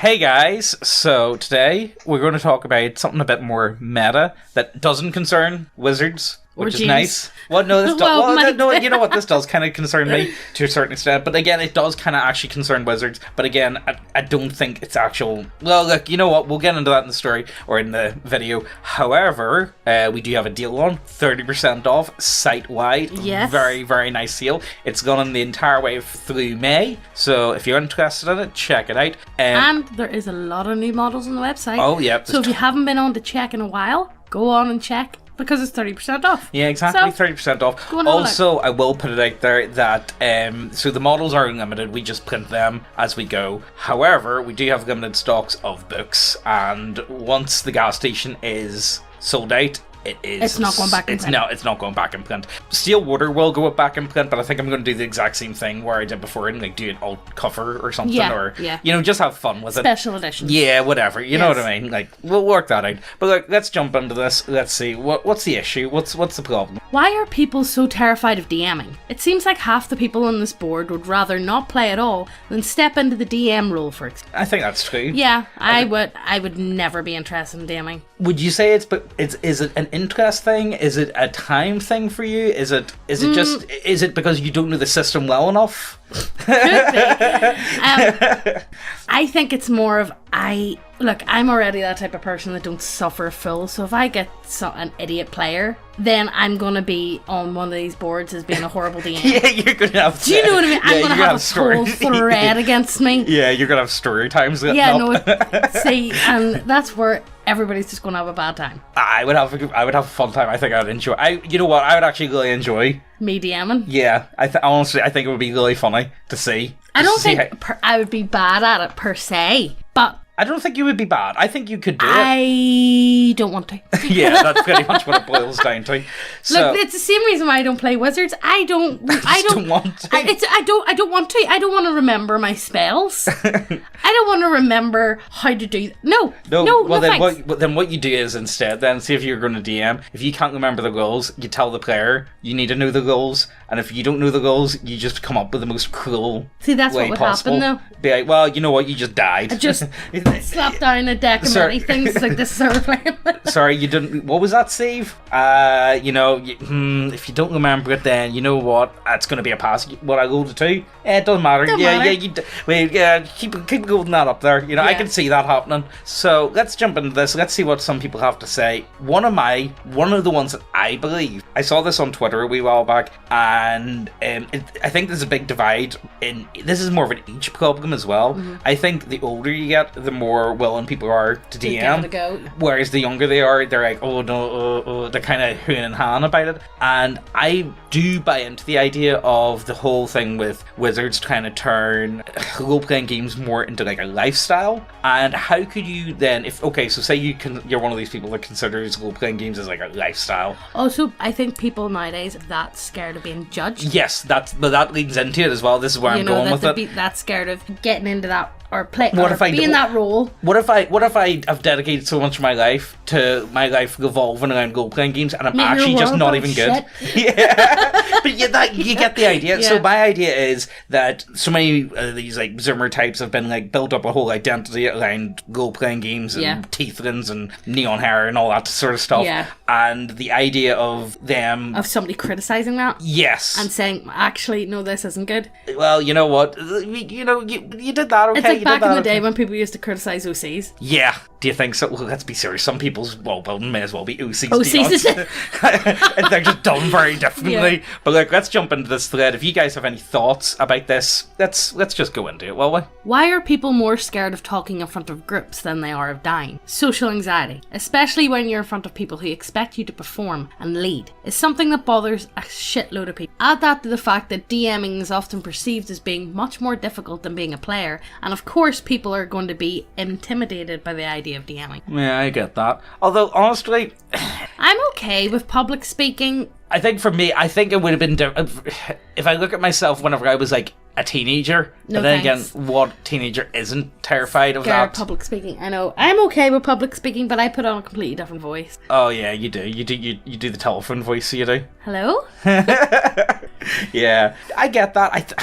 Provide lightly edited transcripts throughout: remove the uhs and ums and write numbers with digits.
Hey guys, so today we're going to talk about something a bit more meta that doesn't concern wizards, which is nice. Well, no, this you know what, this does kind of concern me to a certain extent, but again, it does kind of actually concern wizards, but again, I don't think it's actual. Well, look, you know what, we'll get into that in the story, or in the video. However, we do have a deal on, 30% off, site-wide. Yes. Very, very nice deal. It's gone on the entire way through May, so if you're interested in it, check it out. And there is a lot of new models on the website. Oh, yeah. So if you haven't been on to check in a while, go on and check. Because it's 30% off. Yeah, exactly, so, 30% off. Also, I will put it out there that, so the models are unlimited, we just print them as we go. However, we do have limited stocks of books, and once the gas station is sold out, it's not going back in print. No, it's not going back in print. Steel Water will go back in print, but I think I'm going to do the exact same thing where I did before and like do an alt cover or something, or you know, just have fun with Special editions. Yeah, whatever. You know what I mean? Like, we'll work that out. But look, let's jump into this. Let's see what's the issue. What's the problem? Why are people so terrified of DMing? It seems like half the people on this board would rather not play at all than step into the DM role for example. I think that's true. Yeah, I would never be interested in DMing. Would you say is it an interest thing? Is it a time thing for you? Is it because you don't know the system well enough? Could be. I think it's more of I'm already that type of person that don't suffer a fool, so if I get an idiot player, then I'm going to be on one of these boards as being a horrible DM. Yeah, you're going to have... Do you know what I mean? I'm going to have a whole thread against me. Yeah, you're going to have story times. Yeah, no, see, and that's where everybody's just going to have a bad time. I would have a fun time. I think I'd enjoy... You know what? I would actually really enjoy... Me DMing? Yeah, honestly, I think it would be really funny to see. I don't think I would be bad at it per se, but... I don't think you would be bad. I think you could do it. I don't want to. Yeah, that's pretty much what it boils down to. So, look, it's the same reason why I don't play wizards. I don't want to. I don't want to. I don't want to remember my spells. I don't want to remember how to do. No. Well, then what you do is instead, then see if you're going to DM. If you can't remember the goals, you tell the player you need to know the goals, and if you don't know the goals, you just come up with the most cruel. See, that's way what would possible. happen though. Be like, well, you know what? You just died. I just slapped down a deck of many things. It's like, this is how we're playing. Sorry, you didn't. What was that save? If you don't remember it, then you know what? It's going to be a pass. What I rolled a 2? It doesn't matter. Keep holding that up there. You know, I can see that happening. So let's jump into this. Let's see what some people have to say. One of the ones that I believe, I saw this on Twitter a wee while back, and I think there's a big divide. This is more of an age problem as well. Mm-hmm. I think the older you get, the more willing people are to DM. Give it a go. Whereas the younger they are, they're like, oh no, they're kind of hooing and hawing about it. And I do buy into the idea of the whole thing with wizards trying to turn role-playing games more into like a lifestyle. And how could you then, so say you're one of these people that considers role-playing games as like a lifestyle. Also, I think people nowadays are that scared of being judged. Yes, but that leads into it as well. This is where I'm going with it. That scared of getting into that or being that role. What if I have dedicated so much of my life to my life revolving around role-playing games, and I'm actually just not even good? Yeah, but you get the idea. Yeah. So my idea is that so many of these like Zoomer types have been like built up a whole identity around role-playing games and tieflings and neon hair and all that sort of stuff. Yeah. And the idea of somebody criticizing that, yes, and saying, actually, no, this isn't good. Well, you know what? You did that. Okay. It's like back in the day when people used to criticize OCs. Yeah. Do you think so? Well, let's be serious. Some people's may as well be OCs. OCs. They're just done very differently. Yeah. But look, let's jump into this thread. If you guys have any thoughts about this, let's just go into it, will we? Why are people more scared of talking in front of groups than they are of dying? Social anxiety, especially when you're in front of people who expect you to perform and lead, is something that bothers a shitload of people. Add that to the fact that DMing is often perceived as being much more difficult than being a player, and of course people are going to be intimidated by the idea of DMing. Yeah, I get that. Although, honestly... I'm okay with public speaking. I think for me, it would have been if I look at myself whenever I was like a teenager. No, and then again, what teenager isn't terrified of that? Public speaking. I know. I'm okay with public speaking, but I put on a completely different voice. Oh yeah, you do. You do the telephone voice, so you do. Hello? Yeah, I get that.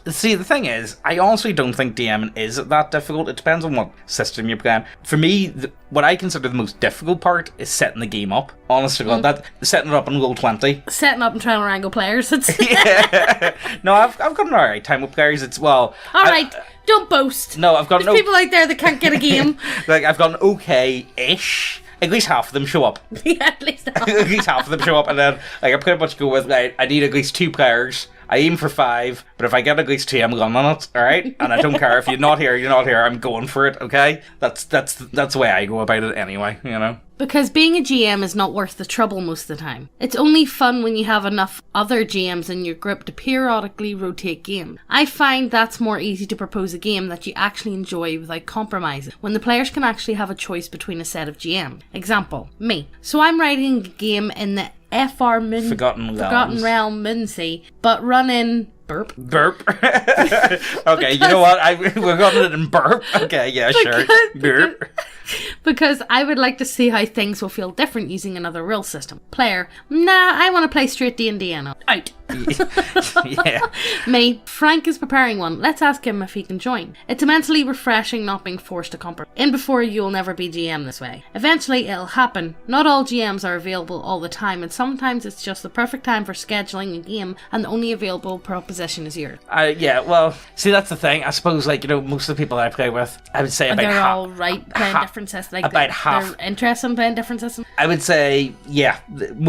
See, the thing is, I honestly don't think DMing is that difficult. It depends on what system you're playing. For me, what I consider the most difficult part is setting the game up. Honestly, that setting it up on Roll20. Setting up and trying to wrangle players. Yeah. No, I've got an alright time with players. It's, well... Alright, don't boast. No, I've got There's people out there that can't get a game. Like, I've got an okay-ish... At least half of them show up. Yeah, at least half. At least half of them show up, and then like I pretty much go with like I need at least 2 players. I aim for 5, but if I get at least 2, I'm going on it. All right, and I don't care if you're not here. You're not here. I'm going for it. Okay, that's the way I go about it anyway. You know. Because being a GM is not worth the trouble most of the time. It's only fun when you have enough other GMs in your group to periodically rotate games. I find that's more easy to propose a game that you actually enjoy without compromising, when the players can actually have a choice between a set of GMs. Example, me. So I'm writing a game in the Forgotten Realm Mincy, but running... Burp. Okay, you know what? We're going it in burp. Okay, yeah, sure. Burp. Because I would like to see how things will feel different using another rule system. Player, nah, I want to play straight D&D and out. Yeah. Me, Frank is preparing one. Let's ask him if he can join. It's immensely refreshing not being forced to compromise. In before you'll never be GM this way. Eventually it'll happen. Not all GMs are available all the time, and sometimes it's just the perfect time for scheduling a game and the only available proposition is yours. Yeah, well, see, that's the thing. I suppose, like, you know, most of the people I play with, I would say about they're all right playing different systems. Like about half. They're interested in playing different systems. I would say, yeah,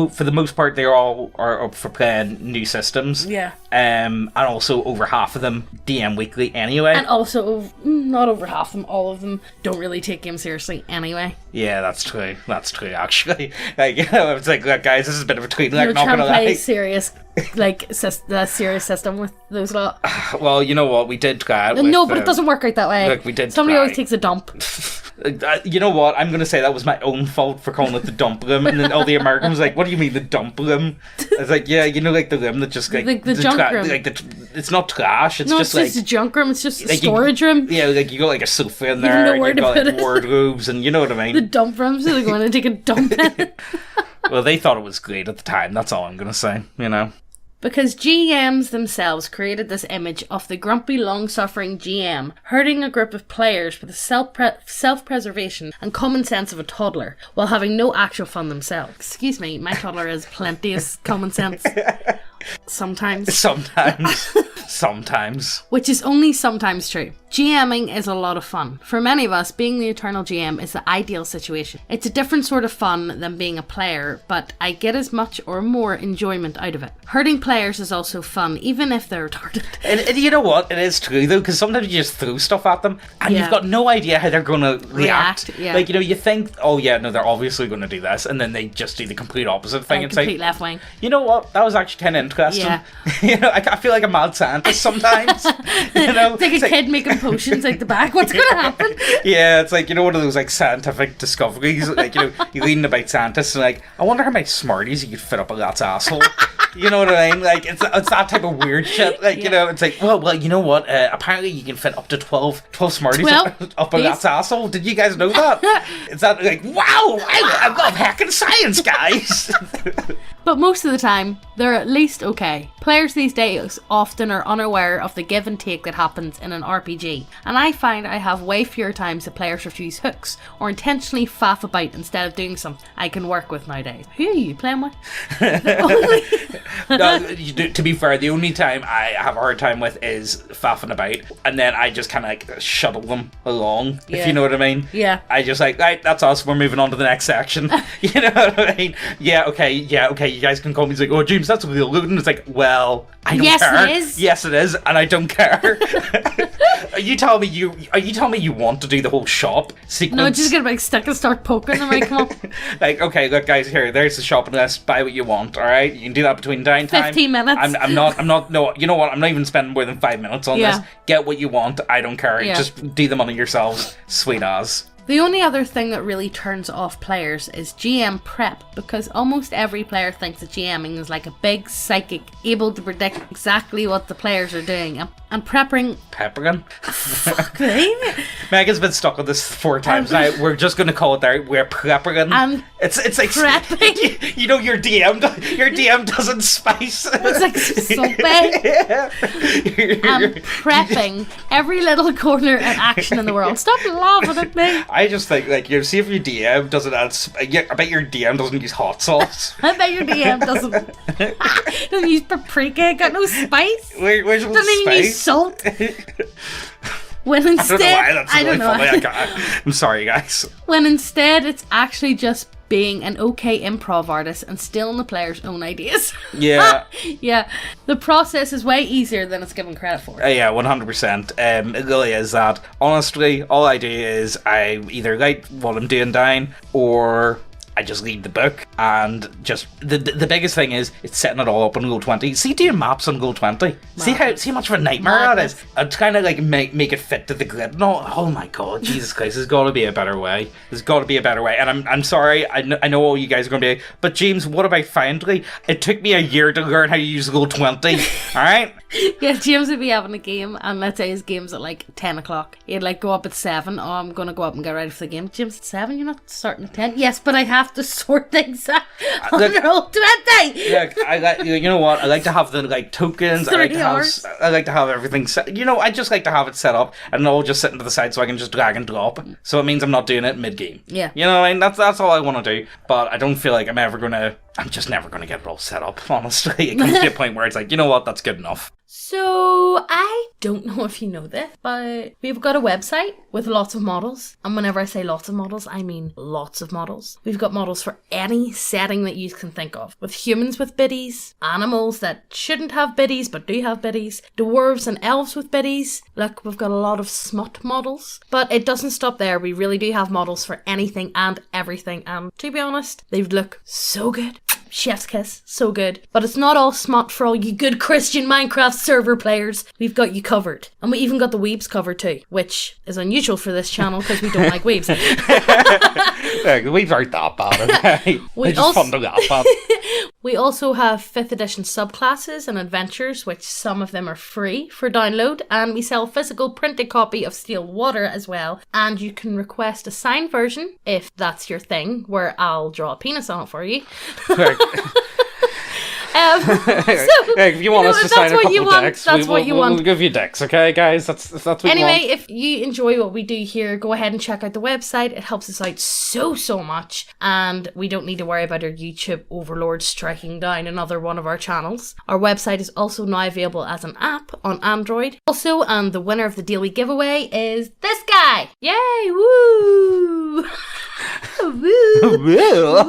for the most part, they all are up for playing new systems. Yeah. And also over half of them DM weekly anyway. And also, not over half of them, all of them don't really take games seriously anyway. Yeah, that's true. That's true, actually. Like, you know, it's like, look, guys, this is a bit of a tweet. Like, not gonna lie. Serious, like, the serious system with those lot. Well, you know what? We did try it. No, but it doesn't work out that way. Look, we did. Somebody always takes a dump. You know what? I'm going to say that was my own fault for calling it the dump room. And then all the Americans were like, what do you mean the dump room? I was like, yeah, you know, like the room that just like the junk room. Like it's not trash. It's just it's like a junk room. It's just a like storage room. Yeah, like you got like a sofa in there. You got like wardrobes, and you know what I mean. The dump room, so they're going to take a dump in it. Well, they thought it was great at the time. That's all I'm going to say. You know. Because GMs themselves created this image of the grumpy, long-suffering GM herding a group of players with the self-preservation and common sense of a toddler while having no actual fun themselves. Excuse me, my toddler has plenty of common sense. Sometimes. Which is only sometimes true. GMing is a lot of fun. For many of us, being the eternal GM is the ideal situation. It's a different sort of fun than being a player, but I get as much or more enjoyment out of it. Hurting players is also fun, even if they're retarded. And you know what? It is true, though, because sometimes you just throw stuff at them, and you've got no idea how they're going to react. Yeah. Like, you know, you think, oh yeah, no, they're obviously going to do this, and then they just do the complete opposite thing. And complete left wing. You know what? That was actually kind of interesting. Yeah. You know, I feel like a mad scientist sometimes. You know, it's like a kid making potions out the back. What's going to happen? Yeah, it's like, you know, one of those like scientific discoveries. Like, you know, you're reading about scientists and like, I wonder how many Smarties you could fit up a rat's asshole. You know what I mean? Like, it's that type of weird shit. Like, you know, it's like, well, you know what? Apparently you can fit up to 12 Smarties up a rat's asshole. Did you guys know that? It's that like, wow, I love hacking science, guys. But most of the time, they're at least okay. Players these days often are unaware of the give and take that happens in an RPG, and I find I have way fewer times that players refuse hooks or intentionally faff about instead of doing something I can work with nowadays. Who are you playing with? No, to be fair, the only time I have a hard time with is faffing about, and then I just kind of like shuttle them along, if you know what I mean. Yeah. I just like, right, that's us, we're moving on to the next section. You know what I mean? Yeah, okay, you guys can call me. It's like, oh, James, that's real loot. And it's like, well, I don't care. Yes, it is. Yes, it is, and I don't care. Are you telling me you want to do the whole shop sequence? No, just get a big stick and start poking them right, come on. Like, okay, look, guys, here, there's the shopping list. Buy what you want, all right? You can do that between downtime. 15 minutes. I'm not. No, you know what? I'm not even spending more than 5 minutes on this. Get what you want. I don't care. Yeah. Just do the money yourselves. Sweet as. The only other thing that really turns off players is GM prep, because almost every player thinks that GMing is like a big psychic able to predict exactly what the players are doing and And prepping. Peppering. Fuck me. Megan's been stuck on this 4 times now. We're just going to call it there. We're prepping. It's like prepping. You know, your DM doesn't spice. It's like soapy. Yeah. I'm prepping every little corner and action in the world. Stop laughing at me. I just think, like, you see if your DM doesn't add... I bet your DM doesn't use hot sauce. I bet your DM doesn't use paprika. Got no spice. Where's the doesn't even use salt. When instead, I don't know why that's really funny. I'm sorry, guys. When instead it's actually just being an okay improv artist and stealing the player's own ideas. Yeah. Yeah. The process is way easier than it's given credit for. Yeah, 100%. It really is that. Honestly, all I do is I either write what I'm doing down, or I just read the book, and just the biggest thing is it's setting it all up on Roll20. See, doing maps on Roll20. See how much of a nightmare that is. I'd kind of like make it fit to the grid. No, oh my god, Jesus Christ! There's got to be a better way. There's got to be a better way. And I'm sorry. I know all you guys are going to be. But James, what about Foundry? It took me a year to learn how to use Roll20. All right. Yeah, James would be having a game, and let's say his game's at like 10 o'clock. He'd like go up at 7. Oh, I'm gonna go up and get ready for the game. James, at 7? You're not starting at 10? Yes, but I have to sort things out on Roll20. Yeah, you know what? I like to have the like tokens. I like to have everything set. You know, I just like to have it set up and all just sitting to the side so I can just drag and drop. So it means I'm not doing it mid game. Yeah. You know what I mean? That's all I want to do. But I don't feel like I'm just never gonna get it all set up. Honestly, it comes to a point where it's like, you know what? That's good enough. So, I don't know if you know this, but we've got a website with lots of models. And whenever I say lots of models, I mean lots of models. We've got models for any setting that you can think of. With humans with biddies, animals that shouldn't have biddies but do have biddies, dwarves and elves with biddies. Look, we've got a lot of smut models. But it doesn't stop there. We really do have models for anything and everything. And to be honest, they look so good. Chef's kiss, so good. But it's not all smut for all you good Christian Minecraft server players. We've got you covered. And we even got the weebs covered too, which is unusual for this channel because we don't like weebs. Yeah, the weebs aren't that bad, okay? They're just fun to laugh at. We also have 5th edition subclasses and adventures, which some of them are free for download, and we sell a physical printed copy of Steel Water as well, and you can request a signed version if that's your thing, where I'll draw a penis on it for you. If you want us to sign a couple of decks, we'll give you decks, okay, guys? That's what you want. Anyway, if you enjoy what we do here, go ahead and check out the website. It helps us out so much, and we don't need to worry about our YouTube overlord striking down another one of our channels. Our website is also now available as an app on Android. Also, and the winner of the daily giveaway is this guy! Yay! Woo! Woo!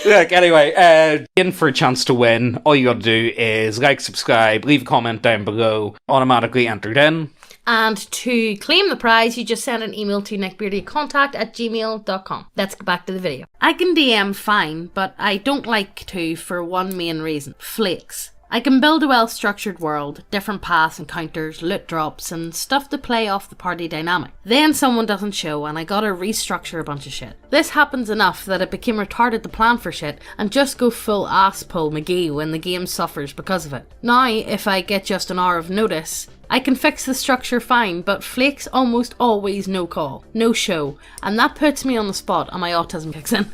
Look, anyway, in for a chance to win, all you gotta do is like, subscribe, leave a comment down below, automatically entered in. And to claim the prize, you just send an email to neckbeardiacontact@gmail.com. Let's get back to the video. I can DM fine, but I don't like to for one main reason. Flakes. I can build a well-structured world, different paths, encounters, loot drops, and stuff to play off the party dynamic. Then someone doesn't show and I gotta restructure a bunch of shit. This happens enough that it became retarded to plan for shit and just go full ass pull McGee when the game suffers because of it. Now, if I get just an hour of notice, I can fix the structure fine, but Flake's almost always no call, no show, and that puts me on the spot and my autism kicks in.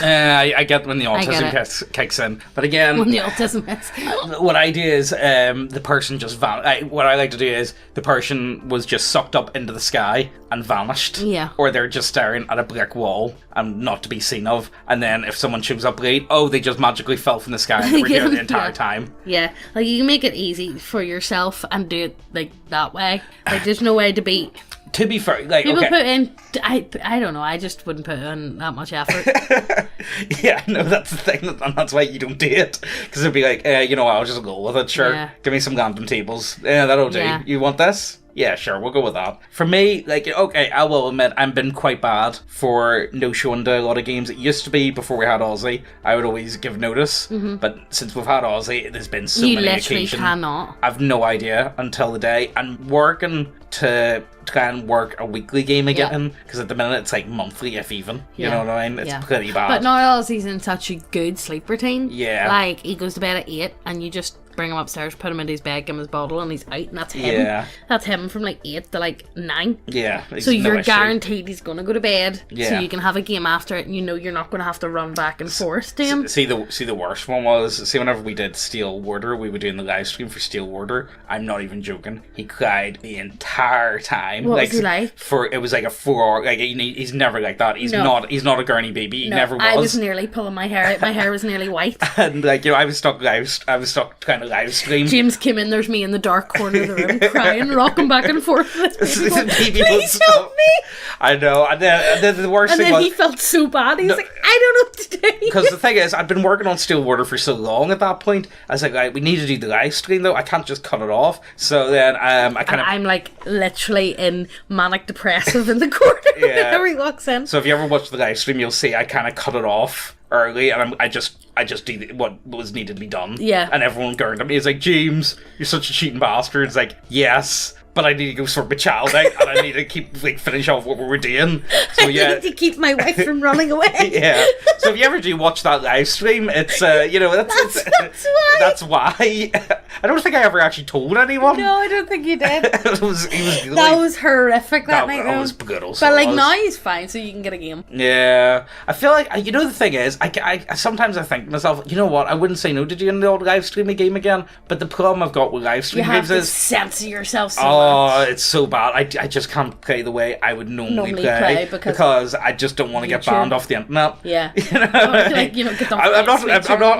I get when the autism kicks in, but again... When the autism hits. What I do is, the person just what I like to do is, the person was just sucked up into the sky and vanished. Yeah. Or they're just staring at a brick wall and not to be seen of, and then if someone shows up late, they just magically fell from the sky and they were here the entire time. Yeah, like you can make it easy for yourself and do it like that way. Like there's no way to beat. To be fair, like people put in, I don't know. I just wouldn't put in that much effort. Yeah, no, that's the thing, and that's why you don't do it, because it'd be like, I'll just go with it. Sure, yeah. Give me some random tables. Yeah, that'll do. Yeah. You want this? Yeah, sure, we'll go with that. For me, like, okay, I will admit I've been quite bad for no showing to a lot of games. It used to be before we had Aussie, I would always give notice, but since we've had Aussie, there's been so many occasions. You literally cannot. I've no idea until the day. I'm working to try and work a weekly game again, because at the minute it's like monthly, if even. You know what I mean? It's pretty bad. But now Aussie's in such a good sleep routine. Yeah. Like, he goes to bed at 8, and you just bring him upstairs, put him into his bed, give him his bottle, and he's out, and that's him. Yeah. That's him from like 8 to like 9. Yeah. So you're guaranteed he's going to go to bed. Yeah. So you can have a game after it, and you know you're not going to have to run back and forth to him. See the worst one was, whenever we did Steel Warder, we were doing the live stream for Steel Warder. I'm not even joking. He cried the entire time. What was he like? It was like a 4 hour. Like he's never like that. He's not a gurney baby. He never was. I was nearly pulling my hair out. My hair was nearly white. And like, you know, I was stuck trying to live stream. James came in. There's me in the dark corner of the room, crying, rocking back and forth. Please help me! I know. And then the worst thing was, he felt so bad. He was like, I don't know what to do. Because the thing is, I'd been working on Steel Warder for so long at that point. I was like, right, we need to do the live stream though. I can't just cut it off. So then I'm like literally in manic depressive in the corner whenever he walks in. So if you ever watch the live stream, you'll see I kind of cut it off early, and I just do what was needed to be done. Yeah. And everyone gurned at me. It's like, James, you're such a cheating bastard. It's like, yes, but I need to go sort my child out, and I need to keep finish off what we were doing. So yeah, I need to keep my wife from running away. Yeah. So if you ever do watch that live stream, it's that's why. I don't think I ever actually told anyone. No, I don't think you did. That was horrific that night. That was brutal. But like now he's fine, so you can get a game. Yeah, I feel like the thing is, I sometimes I think to myself, you know what? I wouldn't say no to doing the old live stream a game again. But the problem I've got with live stream games is censor yourself so much. Oh, it's so bad. I just can't play the way I would normally play because I just don't want to get banned off the internet. Yeah, I'm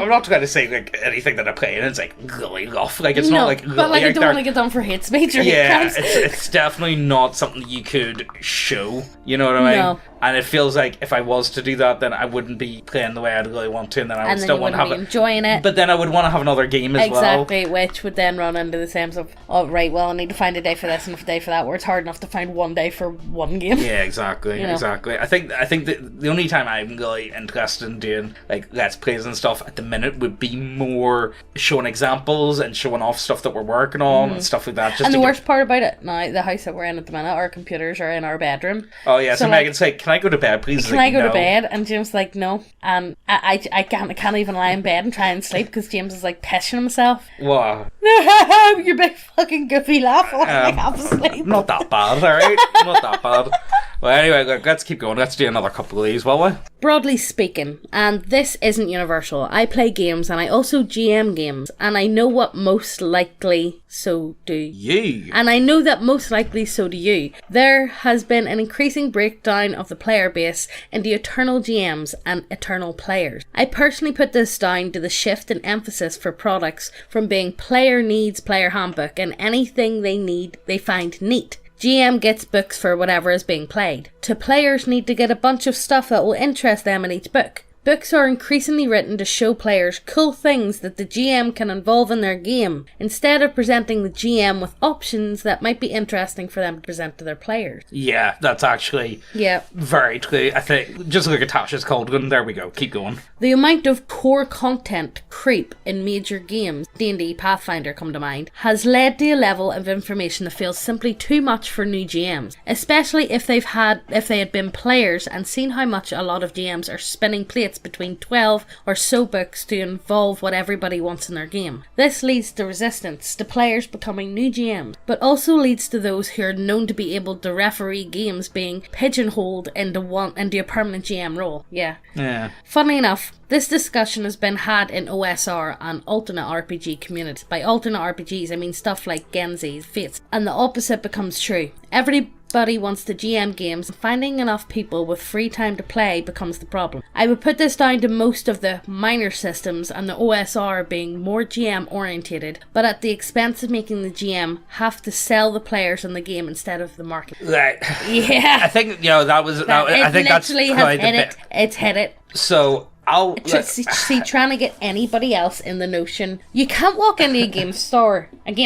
not trying to say like anything that I play and it's like really rough. Like it's not like but like I don't want to get done for hate speech or hate crimes. It's definitely not something you could show. You know what I mean? No. And it feels like if I was to do that, then I wouldn't be playing the way I'd really want to, and then I would still want to have it. Enjoying it. But then I would want to have another game as well. Exactly, which would then run into the sense of, oh right, well I need to find a day for this and a day for that, where it's hard enough to find one day for one game. Yeah, exactly, exactly. I think the only time I'm really interested in doing like let's plays and stuff at the minute would be more showing examples and showing off stuff that we're working on and stuff like that. Just and the worst part about it now, the house that we're in at the minute, our computers are in our bedroom. Oh yeah, so Megan's like, can I go to bed, please? Can I go to bed? And James is like, no. And I can't even lie in bed and try and sleep because James is like pissing himself. Wow. Your big fucking goofy laugh while I half asleep. Not that bad, alright? Not that bad. Well, anyway, look, let's keep going. Let's do another couple of these, will we? Broadly speaking, and this isn't universal, I play games and I also GM games, and I know what most likely so do you. And I know that most likely so do you. There has been an increasing breakdown of the player base into eternal GMs and eternal players. I personally put this down to the shift in emphasis for products from being player needs player handbook and anything they need they find neat. GM gets books for whatever is being played, to players need to get a bunch of stuff that will interest them in each book. Books are increasingly written to show players cool things that the GM can involve in their game, instead of presenting the GM with options that might be interesting for them to present to their players. Yeah, that's actually very true. I think, just look at Tasha's Cauldron, there we go, keep going. The amount of core content creep in major games, D&D, Pathfinder come to mind, has led to a level of information that feels simply too much for new GMs, especially if they had been players and seen how much a lot of GMs are spinning plates between 12 or so books to involve what everybody wants in their game. This leads to resistance to players becoming new GMs, but also leads to those who are known to be able to referee games being pigeonholed into a permanent GM role. Yeah. Funnily enough, this discussion has been had in OSR and alternate RPG communities. By alternate RPGs, I mean stuff like Genzi's, Fates, and the opposite becomes true. Everybody wants to GM games, and finding enough people with free time to play becomes the problem. I would put this down to most of the minor systems and the OSR being more GM orientated, but at the expense of making the GM have to sell the players in the game instead of the market. Right. Yeah. I think, I think that's quite a bit. It's hit it. So, See, trying to get anybody else in the notion you can't walk into a game store and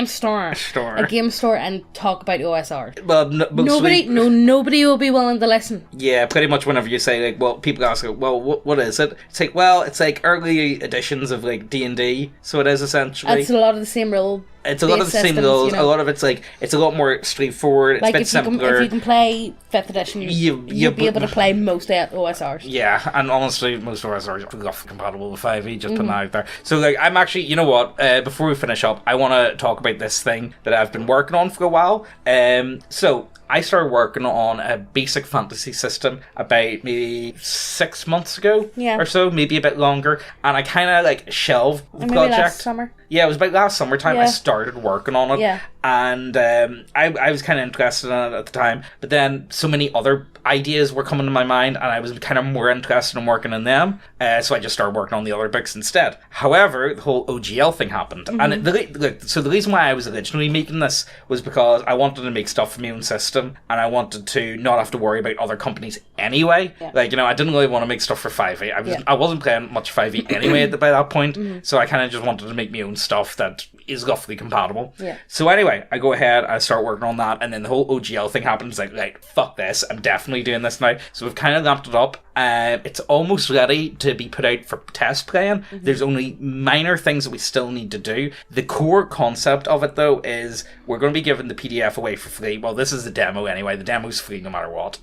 talk about OSR. Well, nobody will be willing to listen. Yeah, pretty much whenever you say like, well, people ask, well, what is it? It's like, well, it's like early editions of like D&D, so it is essentially. It's a lot of the same rule It's a lot of the same rules. A lot of it's like it's a lot more straightforward. It's a bit simpler. If you can play 5th edition, you'll be able to play most OSRs. Yeah, and honestly, most OSRs are roughly compatible with 5e. Just putting that out there. So like, I'm actually, you know what? Before we finish up, I want to talk about this thing that I've been working on for a while. So I started working on a basic fantasy system about maybe 6 months ago or so, maybe a bit longer, and I kind of like shelved the project. Last summer. Yeah, it was about last summertime I started working on it, and I was kind of interested in it at the time, but then so many other ideas were coming to my mind, and I was kind of more interested in working on them, so I just started working on the other books instead. However, the whole OGL thing happened, and so the reason why I was originally making this was because I wanted to make stuff for my own system, and I wanted to not have to worry about other companies anyway. Like, you know, I didn't really want to make stuff for 5e. I wasn't playing much 5e anyway by that point, so I kind of just wanted to make my own stuff that is roughly compatible. So anyway, I go ahead, I start working on that, and then the whole OGL thing happens. Like, right, fuck this, I'm definitely doing this now. So we've kind of lapped it up. It's almost ready to be put out for test playing. There's only minor things that we still need to do. The core concept of it, though, is we're going to be giving the PDF away for free. Well, this is the demo anyway. The demo's free no matter what.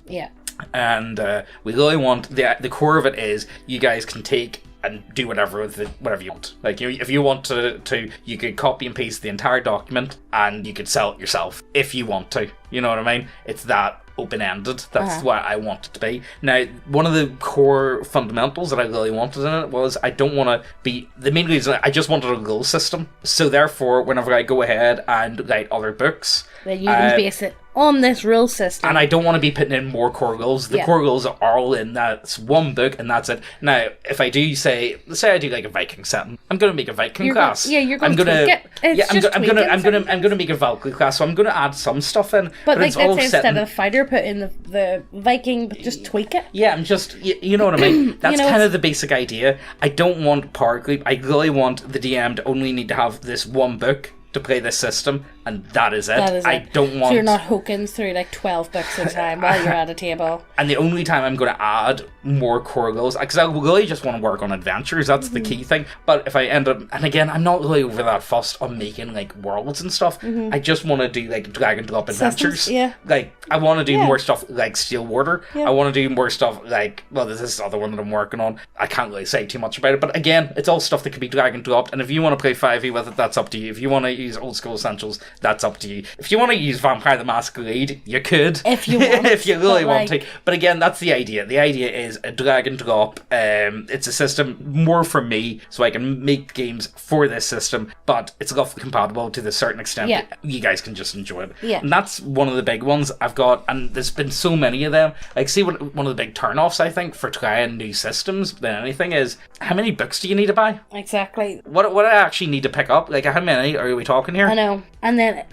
And we really want the core of it is you guys can take and do whatever with it, whatever you want. Like, if you want to, you could copy and paste the entire document, and you could sell it yourself if you want to. You know what I mean? It's that open-ended. That's what I want it to be. Now, one of the core fundamentals that I really wanted in it was I don't want to be... The main reason, I just wanted a rule system. So therefore, whenever I go ahead and write other books... Then you can base it on this rule system. And I don't want to be putting in more core rules. The core rules are all in that's one book, and that's it. Now, if I do say I do like a Viking setting, I'm going to make a Viking class. You're going to tweak it. I'm going to make a Valkyrie class, so I'm going to add some stuff in. But like, let's say instead of fighter, put in the Viking, but just tweak it. Yeah, I'm just, you know what I mean? That's kind of the basic idea. I don't want power creep. I really want the DM to only need to have this one book to play this system, and that is it. I don't want... So you're not hooking through like 12 books at a time while you're at a table. And the only time I'm going to add more core goals, because I really just want to work on adventures, that's the key thing. But if I end up... And again, I'm not really over that fussed on making like worlds and stuff. I just want to do like drag and drop adventures. Systems, Like, I want to do more stuff like Steelwater. I want to do more stuff like... Well, there's this other one that I'm working on. I can't really say too much about it, but again, it's all stuff that can be drag and dropped, and if you want to play 5e with it, that's up to you. If you want to use old school essentials, that's up to you. If you want to use Vampire the Masquerade, you could. If you want. If you really want to. But again, that's the idea. The idea is a drag and drop. It's a system more for me, so I can make games for this system, but it's roughly compatible to the certain extent that you guys can just enjoy it. And that's one of the big ones I've got, and there's been so many of them. Like, see, what one of the big turn-offs, I think, for trying new systems than anything is, how many books do you need to buy? Exactly. What I actually need to pick up? Like, how many are we talking here? I know. And then,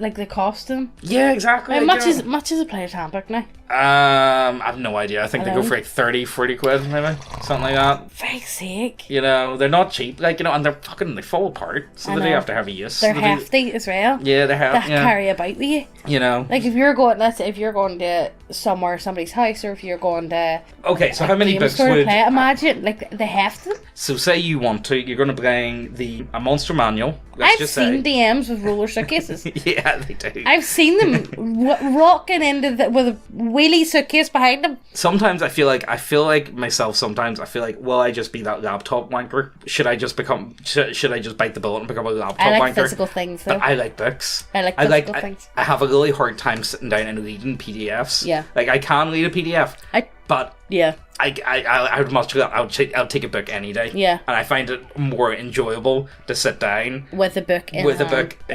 like the costume. Yeah, exactly. How much is a player's handbook now? I have no idea. I think they go for like 30, 40 quid, maybe. Something like that. For fuck's sake. You know, they're not cheap. Like, you know, and they fall apart. So they do have to have a use. They're hefty as well. Yeah, they're hefty. They carry about with you. You know. Like, if you're going, let's say, if you're going to somebody's house, or if you're going to... Okay, so how many books would... Imagine, like, the heft. So say you want to, you're going to bring a monster manual. I've seen DMs with roller suitcases. Yeah, they do. I've seen them rocking into with a wheelie suitcase behind them. Sometimes I feel like myself. Sometimes I feel like, will I just be that laptop wanker? Should I just bite the bullet and become a laptop wanker? I like physical things, though. But I like books. I like physical things. I have a really hard time sitting down and reading PDFs. Yeah. Like, I can read a PDF. But yeah. I would much rather I'll take a book any day. Yeah. And I find it more enjoyable to sit down with a book in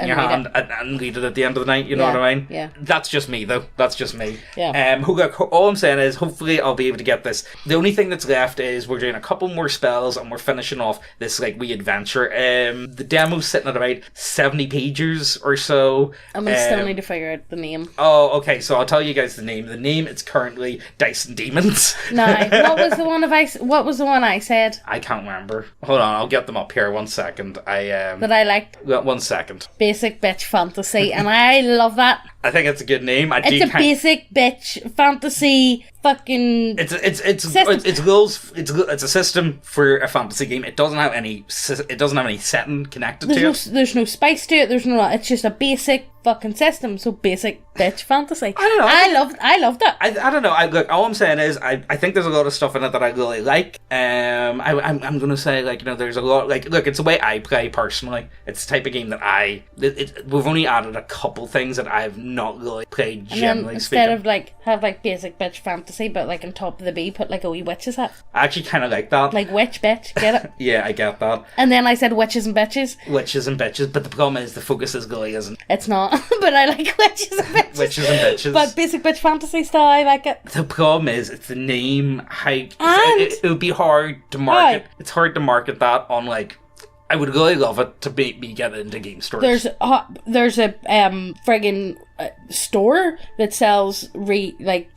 your hand and read it at the end of the night, you know what I mean? Yeah. That's just me though. That's just me. Yeah. All I'm saying is hopefully I'll be able to get this. The only thing that's left is we're doing a couple more spells and we're finishing off this like wee adventure. The demo's sitting at about 70 pages or so. And we still need to figure out the name. Oh, okay, so I'll tell you guys the name. The name is currently Dice and Demons. No. What was the one I said? I can't remember. Hold on, I'll get them up here. 1 second. That I liked. 1 second. Basic bitch fantasy, and I love that. I think it's a good name. It's a basic bitch fantasy fucking it's a system for a fantasy game. It doesn't have any setting connected to it. There's no spice to it. It's just a basic fucking system. So basic bitch fantasy. I don't know. I loved it. I don't know. Look, all I'm saying is I think there's a lot of stuff in it that I really like. I'm gonna say, like, there's a lot, like, look, it's the way I play personally. It's the type of game that we've only added a couple things that I've not really played generally instead of like have like basic bitch fantasy, but like on top of the B put like a wee witch's hat. I actually kind of like that. Like witch bitch, get it? Yeah, I get that. And then I said witches and bitches. Witches and bitches, but the problem is the focus is really isn't. It's not, but I like witches and bitches. Witches and bitches. But basic bitch fantasy style, I like it. The problem is it's the name. It would be hard to market. Right. It's hard to market that on, like. I would really love it to make me get into game stores. There's a friggin' store that sells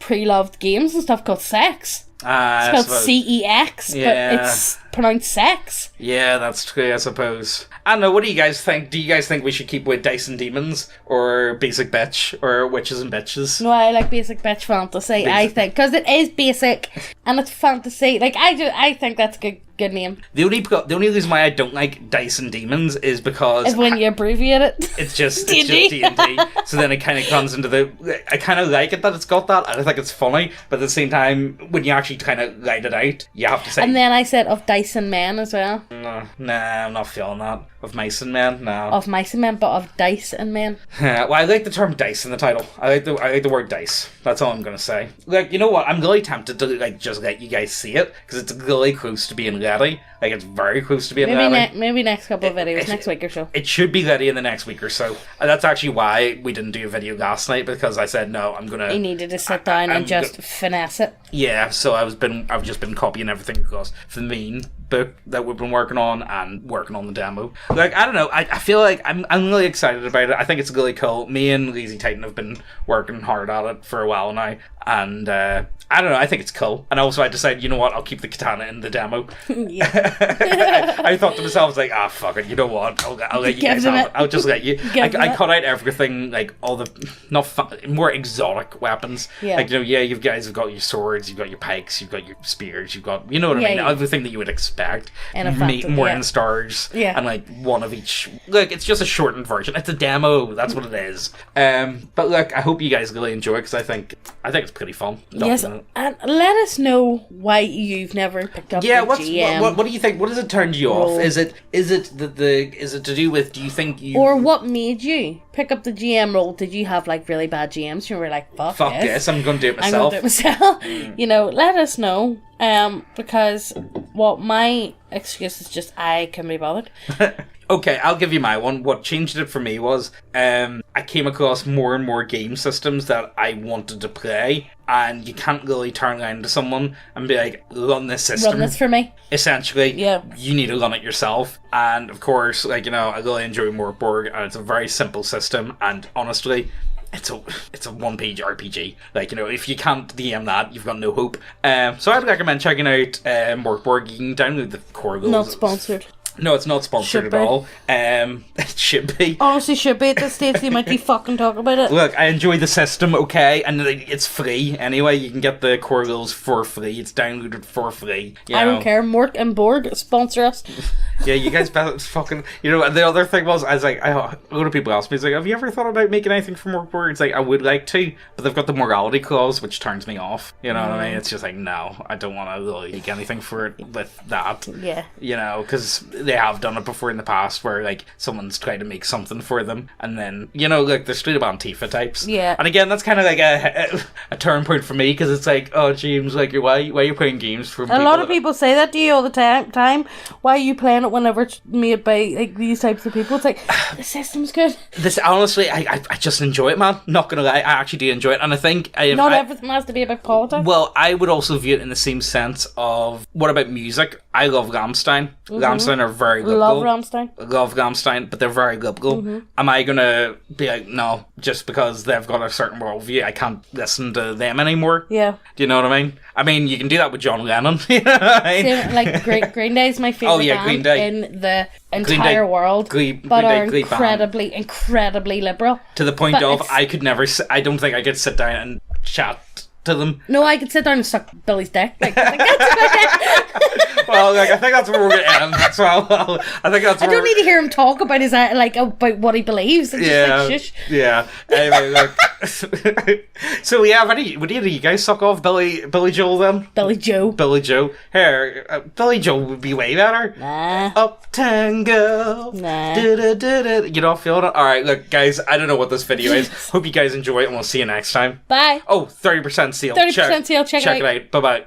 pre-loved games and stuff called Sex. It's spelled CEX, but it's pronounced sex. Yeah, that's true, I suppose. I don't know, what do you guys think? Do you guys think we should keep with Dice and Demons, or Basic Bitch, or Witches and Bitches? No, I like Basic Bitch Fantasy, I think, because it is basic, and it's fantasy. Like, I think that's a good name. The only reason why I don't like Dice and Demons is because... Is when you abbreviate it. It's just D&D. So then it kind of comes into the... I kind of like it that it's got that, and I think it's funny, but at the same time, when you actually kind of write it out, you have to say... And then I said of Dice and Men as well. Nah, I'm not feeling that. Of Mice and Men, no. Of Mice and Men, but of Dice and Men. Well, I like the term dice in the title. I like the word dice. That's all I'm gonna say. Like, you know what? I'm really tempted to just let you guys see it, because it's really close to being ready. Like, it's very close to being ready. Maybe next couple of videos, next week or so. It should be ready in the next week or so. And that's actually why we didn't do a video last night, because I said, no, I'm gonna... You needed to sit down and just finesse it. Yeah, so I've just been copying everything across for the main book that we've been working on and working on the demo. Like, I don't know, I feel like I'm really excited about it. I think it's really cool. Me and Lazy Titan have been working hard at it for a while now, and I don't know, I think it's cool. And also I decided, you know what, I'll keep the katana in the demo. I thought to myself, like, fuck it, you know what, I'll let you guys have it. I'll just let you. I cut out everything, like, all the more exotic weapons. Yeah. Like, you guys have got your swords, you've got your pikes, you've got your spears, you've got, you know what I mean, everything that you would expect. More in stars. Yeah. And, like, one of each. Look, it's just a shortened version. It's a demo, that's what it is. But look, I hope you guys really enjoy it, because I think it's pretty fun. Yes, and let us know why you've never picked up the GM. What do you think? What has it turned you off? Is it to do with, do you think you... Or what made you pick up the GM role? Did you have, like, really bad GMs? You were like, fuck yes, I'm going to do it myself. Let us know. Because my excuse is just I can be bothered. Okay, I'll give you my one. What changed it for me was I came across more and more game systems that I wanted to play, and you can't really turn around to someone and be like, run this system. Run this for me. Essentially, you need to run it yourself. And of course, like, I really enjoy Morkborg, and it's a very simple system, and honestly... It's a one-page RPG. Like, if you can't DM that, you've got no hope. So I'd recommend checking out Morkborg. You can download the core goals. Not sponsored. No, it's not sponsored at all. It should be. Honestly, should be at this stage. They might be fucking talk about it. Look, I enjoy the system, okay? And it's free. Anyway, you can get the core goals for free. It's downloaded for free. I don't care. Mork and Borg sponsor us. Yeah, you guys better fucking... the other thing was, I was like, a lot of people ask me, it's like, have you ever thought about making anything for Morkborg? It's like, I would like to, but they've got the morality clause, which turns me off. You know what I mean? It's just like, no, I don't want to really make anything for it with that. Yeah. Because they have done it before in the past where, like, someone's tried to make something for them, and then, like, they're straight up Antifa types. Yeah. And again, that's kind of like a turn point for me, because it's like, oh, James, like, why are you playing games for people? A lot of people say that to you all the time. Why are you playing it whenever it's made by, like, these types of people? It's like, the system's good. Honestly, I just enjoy it, man. Not gonna lie, I actually do enjoy it, and I think... everything has to be about politics. Well, I would also view it in the same sense of, what about music? I love Rammstein. Mm-hmm. Rammstein are very liberal. Love Rammstein, but they're very liberal. Mm-hmm. Am I gonna be like, no, just because they've got a certain worldview, I can't listen to them anymore? Yeah. Do you know what I mean? I mean, you can do that with John Lennon. You know what I mean? Like, Green Day is my favourite band Green Day. In the entire world, but are incredibly liberal. To the point of, I don't think I could sit down and chat to them. No, I could sit down and suck Billy's dick. Like, that's about it. Well, like, I think that's where we're going to end. So I think that's. I don't need to hear him talk about his about what he believes. It's just like shush. Yeah. Anyway, look. So yeah, what do you guys suck off Billy Joel then? Billy Joe. Here, Billy Joel would be way better. Nah. Uptown Girl. Nah. You don't feel it? Alright, look, guys, I don't know what this video is. Hope you guys enjoy it, and we'll see you next time. Bye. Oh, 30% sale. 30% sale. Check it out. Bye-bye.